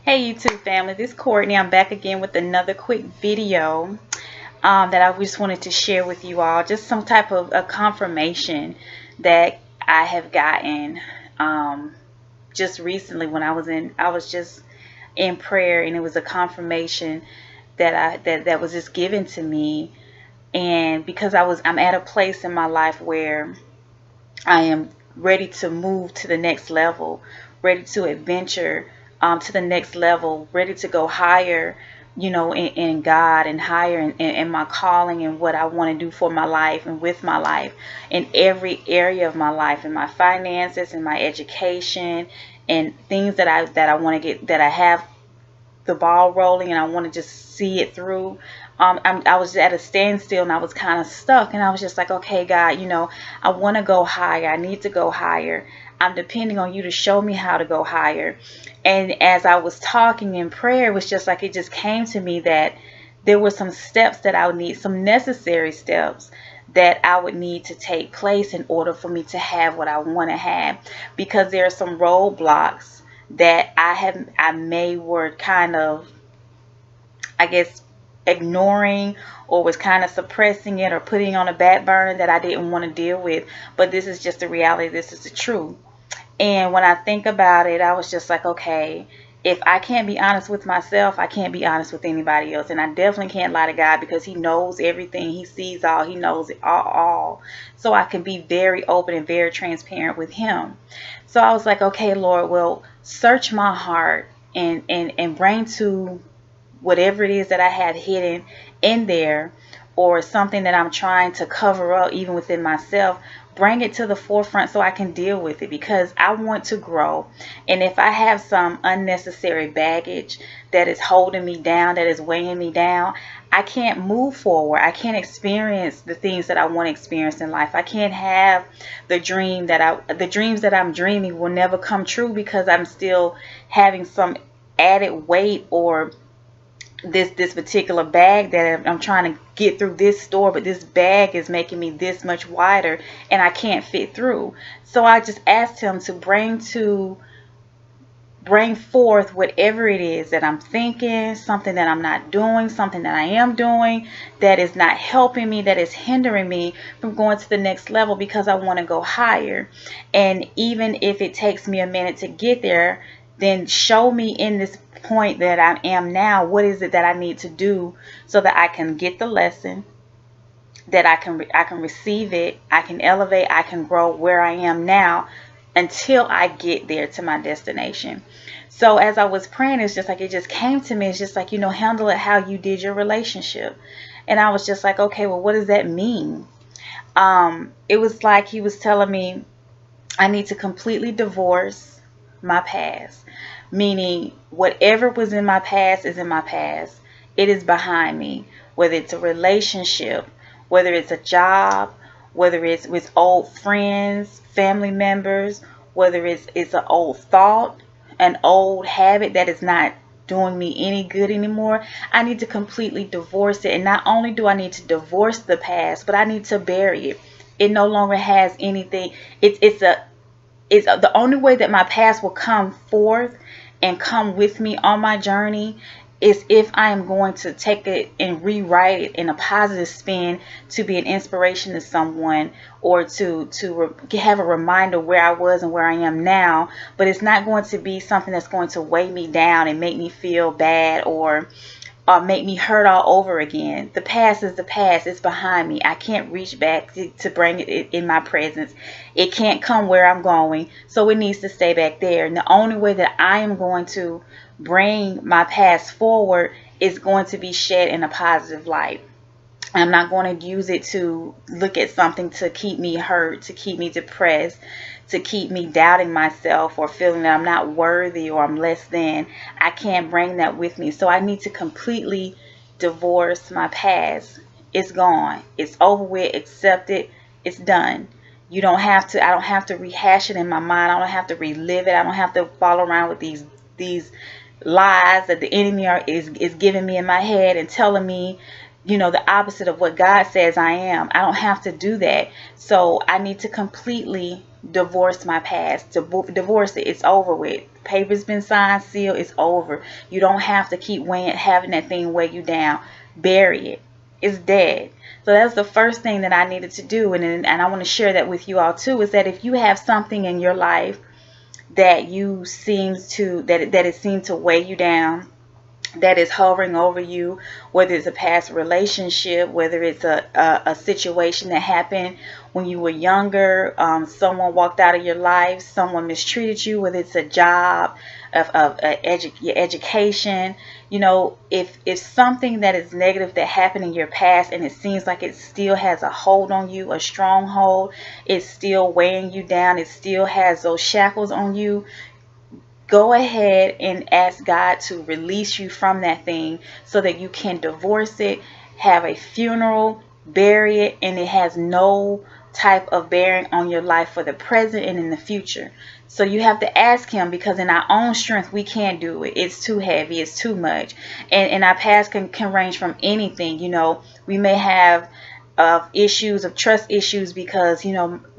Hey YouTube family, this is Courtney. I'm back again with another quick video that I just wanted to share with you all. Just some type of a confirmation that I have gotten just recently when I was just in prayer, and it was a confirmation that was just given to me. And because I'm at a place in my life where I am ready to move to the next level, ready to adventure to the next level, ready to go higher, in God, and higher in my calling and what I want to do for my life and with my life, in every area of my life, in my finances, in my education, and things that I want to get, that I have the ball rolling and I want to just see it through. I was at a standstill and I was kind of stuck, and I was just like, okay, God, I want to go higher. I need to go higher. I'm depending on you to show me how to go higher. And as I was talking in prayer, it was just like it just came to me that there were some steps that I would need, some necessary steps that I would need to take place in order for me to have what I want to have, because there are some roadblocks that I were kind of, I guess, ignoring, or was kind of suppressing it or putting on a back burner that I didn't want to deal with. But this is just the reality. This is the truth. And when I think about it, I was just like, okay, if I can't be honest with myself, I can't be honest with anybody else. And I definitely can't lie to God, because he knows everything. He sees all. He knows it all. So I can be very open and very transparent with him. So I was like, okay, Lord, well, search my heart and bring to whatever it is that I have hidden in there, or something that I'm trying to cover up even within myself, bring it to the forefront so I can deal with it, because I want to grow. And if I have some unnecessary baggage that is holding me down, that is weighing me down, I can't move forward. I can't experience the things that I want to experience in life. I can't have the dreams that I'm dreaming will never come true, because I'm still having some added weight, or this particular bag that I'm trying to get through this store, but this bag is making me this much wider and I can't fit through. So I just asked him to bring forth whatever it is that I'm thinking, something that I'm not doing, something that I am doing that is not helping me, that is hindering me from going to the next level, because I want to go higher. And even if it takes me a minute to get there, then show me in this point that I am now, what is it that I need to do so that I can get the lesson, that I can receive it, I can elevate, I can grow where I am now until I get there to my destination. So as I was praying, it's just like it just came to me. It's just like, handle it how you did your relationship. And I was just like, okay, well, what does that mean? It was like he was telling me I need to completely divorce my past, meaning whatever was in my past is in my past. It is behind me, whether it's a relationship, whether it's a job, whether it's with old friends, family members, whether it's an old thought, an old habit that is not doing me any good anymore. I need to completely divorce it. And not only do I need to divorce the past, but I need to bury it. It no longer has anything. It's the only way that my past will come forth and come with me on my journey is if I am going to take it and rewrite it in a positive spin, to be an inspiration to someone, or to have a reminder where I was and where I am now. But it's not going to be something that's going to weigh me down and make me feel bad, or make me hurt all over again. The past is the past. It's behind me. I can't reach back to bring it in my presence. It can't come where I'm going, so it needs to stay back there. And the only way that I am going to bring my past forward is going to be shed in a positive light. I'm not going to use it to look at something to keep me hurt, to keep me depressed, to keep me doubting myself, or feeling that I'm not worthy or I'm less than. I can't bring that with me. So I need to completely divorce my past. It's gone. It's over with. Accept it. It's done. I don't have to rehash it in my mind. I don't have to relive it. I don't have to follow around with these lies that the enemy is giving me in my head and telling me the opposite of what God says I am. I don't have to do that. So I need to completely divorce my past. Divorce it. It's over with. Paper's been signed, sealed. It's over. You don't have to keep having that thing weigh you down. Bury it. It's dead. So that's the first thing that I needed to do. And I want to share that with you all too, is that if you have something in your life that it seems to weigh you down, that is hovering over you, whether it's a past relationship, whether it's a situation that happened when you were younger, someone walked out of your life, someone mistreated you, whether it's a job, your education, if something that is negative that happened in your past and it seems like it still has a hold on you, a stronghold, it's still weighing you down, it still has those shackles on you, go ahead and ask God to release you from that thing so that you can divorce it, have a funeral, bury it, and it has no type of bearing on your life for the present and in the future. So you have to ask Him, because in our own strength we can't do it. It's too heavy. It's too much. And our past can range from anything. We may have issues of trust issues because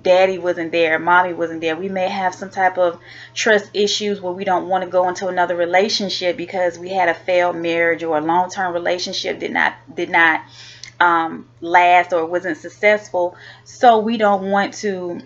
daddy wasn't there, mommy wasn't there. We may have some type of trust issues where we don't want to go into another relationship because we had a failed marriage, or a long-term relationship did not last, or wasn't successful, so we don't want to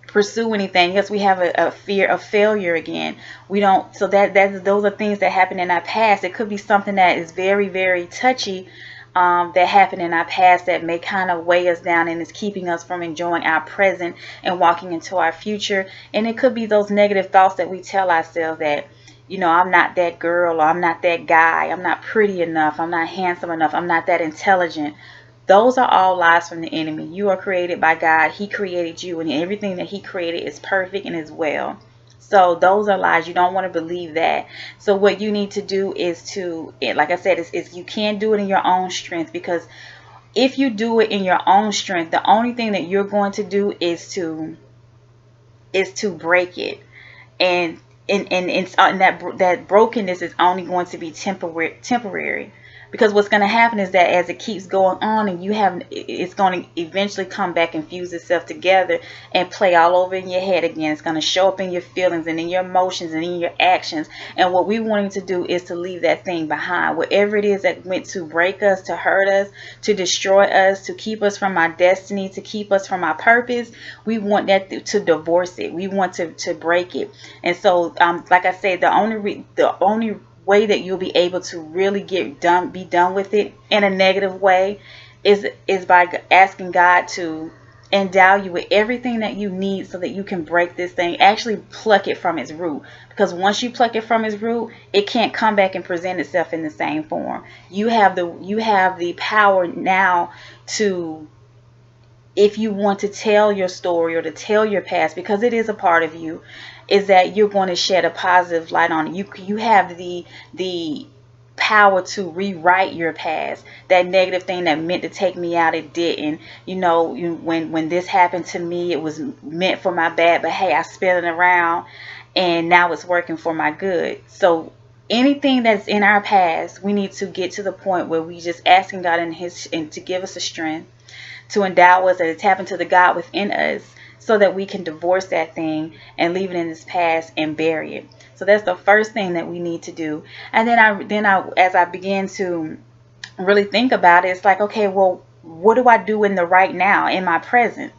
pursue anything because we have a fear of failure again. We don't. So those are things that happen in our past. It could be something that is very, very touchy that happened in our past that may kind of weigh us down and is keeping us from enjoying our present and walking into our future. And it could be those negative thoughts that we tell ourselves that, I'm not that girl, or I'm not that guy, I'm not pretty enough, I'm not handsome enough, I'm not that intelligent. Those are all lies from the enemy. You are created by God. He created you, and everything that He created is perfect and is well. So those are lies. You don't want to believe that. So what you need to do is like I said, is you can't do it in your own strength, because if you do it in your own strength, the only thing that you're going to do is to break it. And that brokenness is only going to be temporary. Because what's going to happen is that as it keeps going on, and it's going to eventually come back and fuse itself together and play all over in your head again. It's going to show up in your feelings and in your emotions and in your actions. And what we want to do is to leave that thing behind. Whatever it is that went to break us, to hurt us, to destroy us, to keep us from our destiny, to keep us from our purpose, we want that to divorce it. We want to break it. And so, like I said, the only way that you'll be able to really be done with it in a negative way is by asking God to endow you with everything that you need so that you can break this thing, actually pluck it from its root. Because once you pluck it from its root, it can't come back and present itself in the same form. You have the power now to, if you want to tell your story or to tell your past, because it is a part of you, is that you're going to shed a positive light on it. You have the power to rewrite your past. That negative thing that meant to take me out, it didn't. When this happened to me, it was meant for my bad, but hey, I spin it around and now it's working for my good. So anything that's in our past, we need to get to the point where we just asking God and to give us the strength, to endow us, and to tap into the God within us, so that we can divorce that thing and leave it in this past and bury it. So that's the first thing that we need to do. And then as I began to really think about it, it's like, okay, well, what do I do in the right now, in my present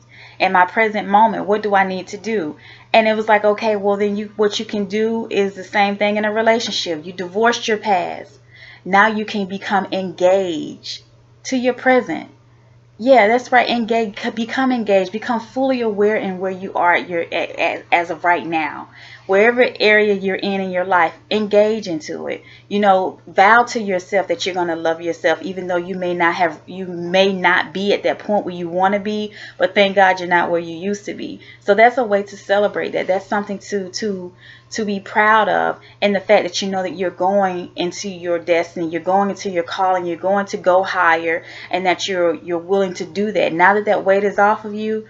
moment? What do I need to do? And it was like, okay, well, then what you can do is the same thing in a relationship. You divorced your past. Now you can become engaged to your present. Yeah, that's right. Become engaged. Become fully aware in where you are as of right now. Wherever area you're in your life, engage into it. Vow to yourself that you're going to love yourself, even though you may not be at that point where you want to be, but thank God you're not where you used to be. So that's a way to celebrate that. That's something to be proud of, and the fact that you know that you're going into your destiny, you're going into your calling, you're going to go higher, and that you're willing to do that. Now that weight is off of you,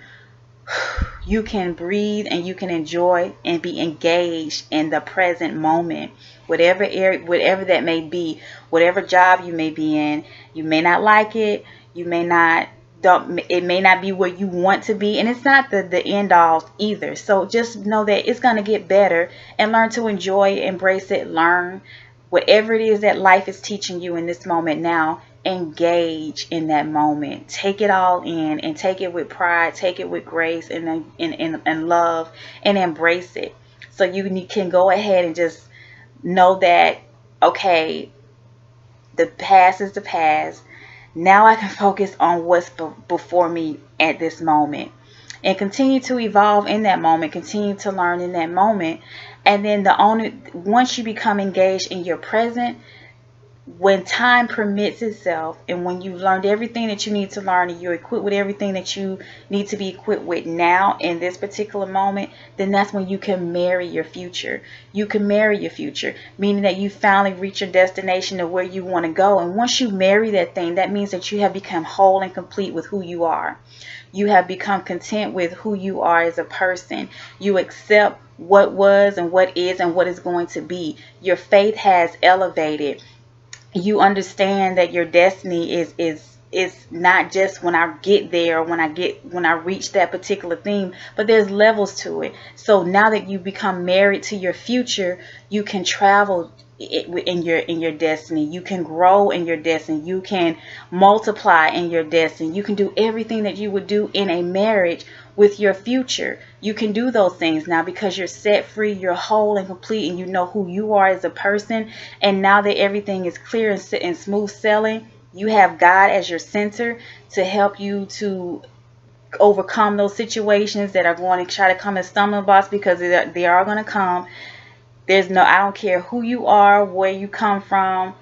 you can breathe and you can enjoy and be engaged in the present moment. Whatever area, whatever that may be, whatever job you may be in, you may not like it, you may not, it may not be where you want to be, and it's not the end all either. So just know that it's going to get better, and learn to enjoy it, embrace it, learn whatever it is that life is teaching you in this moment now. Engage in that moment, take it all in, and take it with pride, take it with grace and love, and embrace it. So you can go ahead and just know that, okay, the past is the past. Now I can focus on what's before me at this moment, and continue to evolve in that moment, continue to learn in that moment. And then once you become engaged in your present, when time permits itself, and when you've learned everything that you need to learn, and you're equipped with everything that you need to be equipped with now in this particular moment, then that's when you can marry your future. You can marry your future, meaning that you finally reach your destination of where you want to go. And once you marry that thing, that means that you have become whole and complete with who you are. You have become content with who you are as a person. You accept what was and what is and what is going to be. Your faith has elevated. You understand that your destiny is not just when I get there, when I reach that particular thing, but there's levels to it. So now that you become married to your future, you can travel in your destiny. You can grow in your destiny. You can multiply in your destiny. You can do everything that you would do in a marriage with your future. You can do those things now because you're set free, you're whole and complete, and you know who you are as a person. And now that everything is clear and smooth sailing, you have God as your center to help you to overcome those situations that are going to try to come as stumbling blocks, because they are going to come. I don't care who you are, where you come from.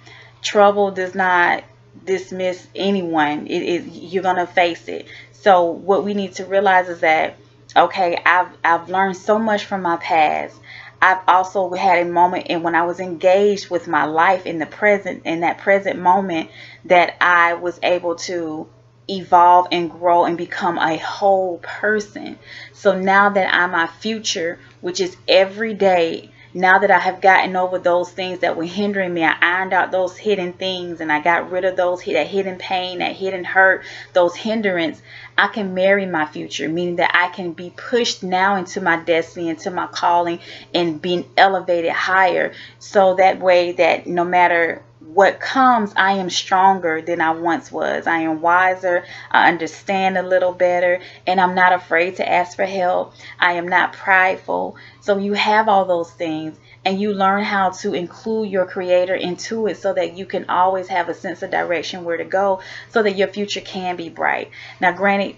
Trouble does not dismiss anyone. You're going to face it. So what we need to realize is that, okay, I've learned so much from my past. I've also had a moment, and when I was engaged with my life in that present moment, that I was able to evolve and grow and become a whole person. So now that I'm my future, which is every day, now that I have gotten over those things that were hindering me, I ironed out those hidden things, and I got rid of that hidden pain, that hidden hurt, those hindrance. I can marry my future, meaning that I can be pushed now into my destiny, into my calling, and being elevated higher. So that way that no matter what comes, I am stronger than I once was. I am wiser. I understand a little better, and I'm not afraid to ask for help. I am not prideful. So you have all those things, and you learn how to include your creator into it, so that you can always have a sense of direction where to go, so that your future can be bright. Now, granted,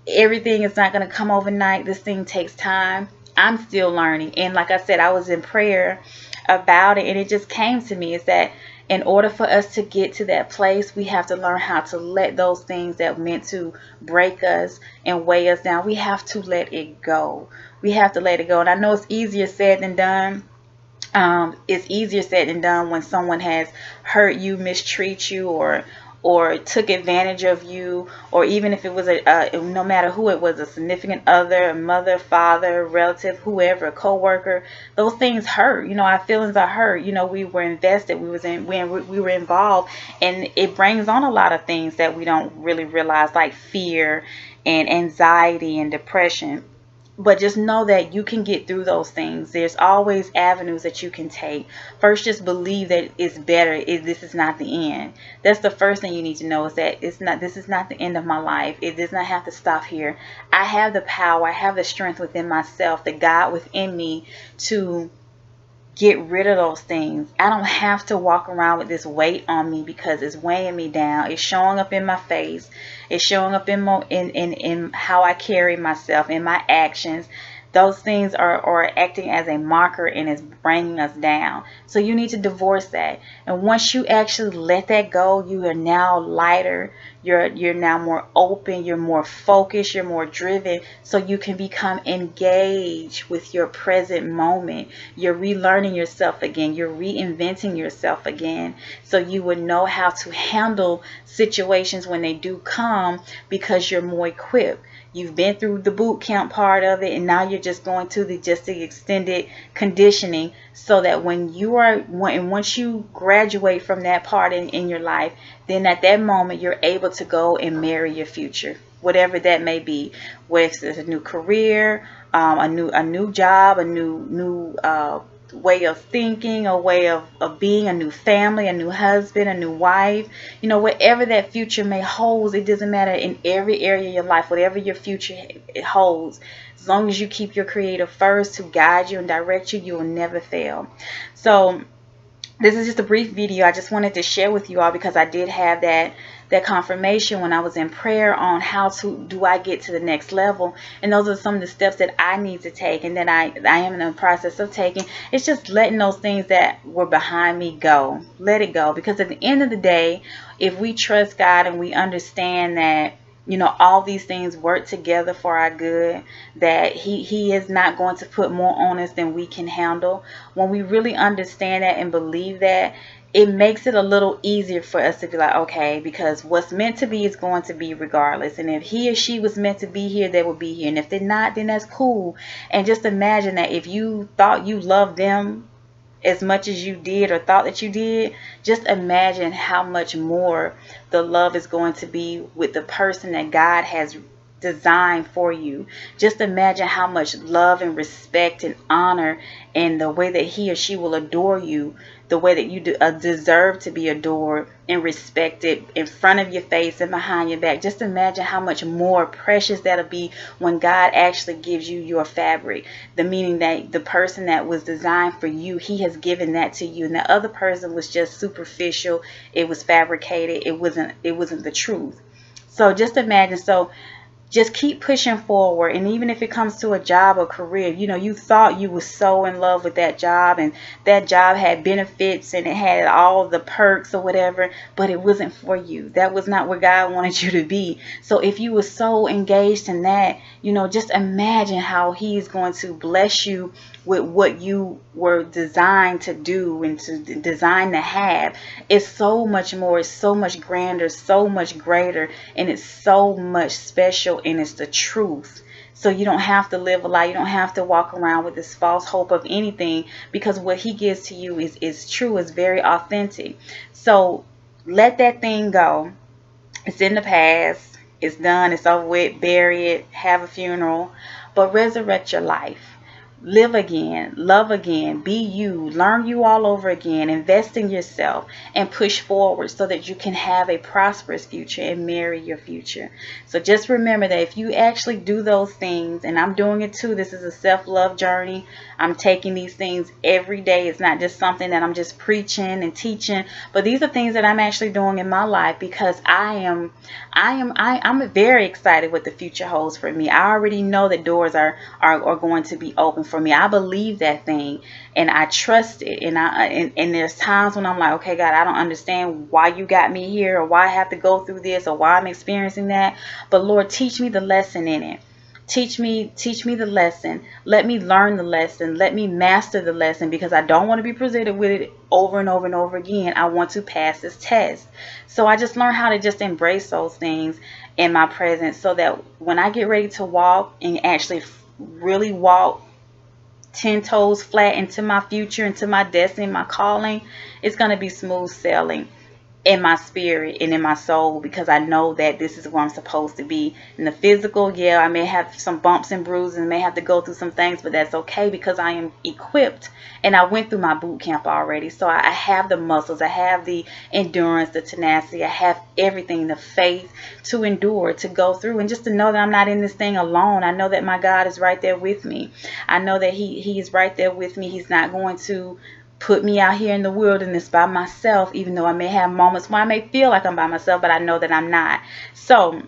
everything is not going to come overnight. This thing takes time. I'm still learning. And like I said, I was in prayer about it, and it just came to me, is that in order for us to get to that place, we have to learn how to let those things that meant to break us and weigh us down, we have to let it go. We have to let it go. And I know it's easier said than done. It's easier said than done when someone has hurt you, mistreat you, or took advantage of you, or even if it was no matter who it was, a significant other, a mother, father, relative, whoever, a co-worker. Those things hurt. You know, our feelings are hurt. You know, we were invested, we were involved, and it brings on a lot of things that we don't really realize, like fear and anxiety and depression. But just know that you can get through those things. There's always avenues that you can take. First, just believe that it's better. This is not the end. That's the first thing you need to know, is that this is not the end of my life. It does not have to stop here. I have the power. I have the strength within myself, the God within me, to get rid of those things. I don't have to walk around with this weight on me because it's weighing me down. It's showing up in my face. It's showing up in how I carry myself, in my actions. Those things are acting as a marker, and it's bringing us down. So you need to divorce that. And once you actually let that go, you are now lighter. You're now more open. You're more focused. You're more driven. So you can become engaged with your present moment. You're relearning yourself again. You're reinventing yourself again. So you would know how to handle situations when they do come, because you're more equipped. You've been through the boot camp part of it, and now you're just going to the extended conditioning, so that once you graduate from that part in your life, then at that moment you're able to go and marry your future, whatever that may be. Whether it's a new career, a new job, a new way of thinking, a way of being, a new family, a new husband, a new wife, whatever that future may hold. It doesn't matter, in every area of your life, whatever your future it holds, as long as you keep your Creator first to guide you and direct you, you will never fail. So this is just a brief video I just wanted to share with you all, because I did have that confirmation when I was in prayer on how do I get to the next level. And those are some of the steps that I need to take, and that I am in the process of taking. It's just letting those things that were behind me go. Let it go. Because at the end of the day, if we trust God and we understand that, all these things work together for our good, that he is not going to put more on us than we can handle. When we really understand that and believe that, it makes it a little easier for us to be like, okay, because what's meant to be is going to be regardless. And if he or she was meant to be here, they will be here. And if they're not, then that's cool. And just imagine that if you thought you loved them as much as you did, or thought that you did, just imagine how much more the love is going to be with the person that God has designed for you. Just imagine how much love and respect and honor, and the way that he or she will adore you, the way that you deserve to be adored and respected, in front of your face and behind your back. Just imagine how much more precious that'll be when God actually gives you your fabric. The meaning that the person that was designed for you, he has given that to you, and the other person was just superficial. It was fabricated. It wasn't the truth. So just imagine. So just keep pushing forward. And even if it comes to a job or career, you thought you were so in love with that job, and that job had benefits and it had all the perks or whatever, but it wasn't for you. That was not where God wanted you to be. So if you were so engaged in that, just imagine how he's going to bless you with what you were designed to do and designed to have. It's so much more, it's so much grander, so much greater, and it's so much special, and it's the truth. So you don't have to live a lie. You don't have to walk around with this false hope of anything, because what he gives to you is true, is very authentic. So let that thing go. It's in the past. It's done. It's over with. Bury it. Have a funeral. But resurrect your life. Live again, love again, be you, learn you all over again, invest in yourself, and push forward so that you can have a prosperous future and marry your future. So just remember that if you actually do those things, and I'm doing it too, this is a self-love journey. I'm taking these things every day. It's not just something that I'm just preaching and teaching, but these are things that I'm actually doing in my life, because I'm very excited what the future holds for me. I already know that doors are going to be open for me. I believe that thing, and I trust it. And there's times when I'm like, okay, God, I don't understand why you got me here, or why I have to go through this, or why I'm experiencing that. But Lord, teach me the lesson in it. Teach me the lesson. Let me learn the lesson. Let me master the lesson, because I don't want to be presented with it over and over and over again. I want to pass this test. So I just learned how to just embrace those things in my presence, so that when I get ready to walk and actually really walk 10 toes flat into my future, into my destiny, my calling, it's going to be smooth sailing in my spirit and in my soul, because I know that this is where I'm supposed to be. In the physical, yeah, I may have some bumps and bruises and may have to go through some things, but that's okay, because I am equipped, and I went through my boot camp already. So I have the muscles, I have the endurance, the tenacity, I have everything, the faith to endure, to go through, and just to know that I'm not in this thing alone. I know that my God is right there with me. I know that he is right there with me. He's not going to put me out here in the wilderness by myself, even though I may have moments where I may feel like I'm by myself, but I know that I'm not. So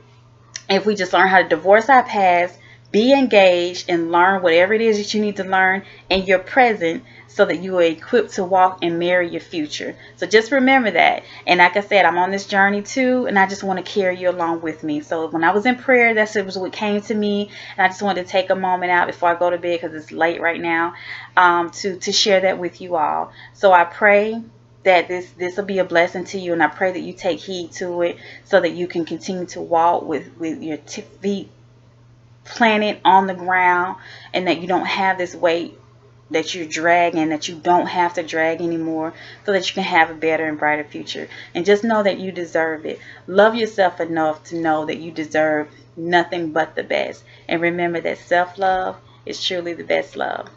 if we just learn how to divorce our past, be engaged, and learn whatever it is that you need to learn in your present, so that you are equipped to walk and marry your future. So just remember that. And like I said, I'm on this journey too, and I just want to carry you along with me. So when I was in prayer, was what came to me, and I just wanted to take a moment out before I go to bed, because it's late right now, to share that with you all. So I pray that this will be a blessing to you, and I pray that you take heed to it, so that you can continue to walk with your feet planted on the ground, and that you don't have this weight that you're dragging, that you don't have to drag anymore, so that you can have a better and brighter future. And just know that you deserve it. Love yourself enough to know that you deserve nothing but the best. And remember that self-love is truly the best love.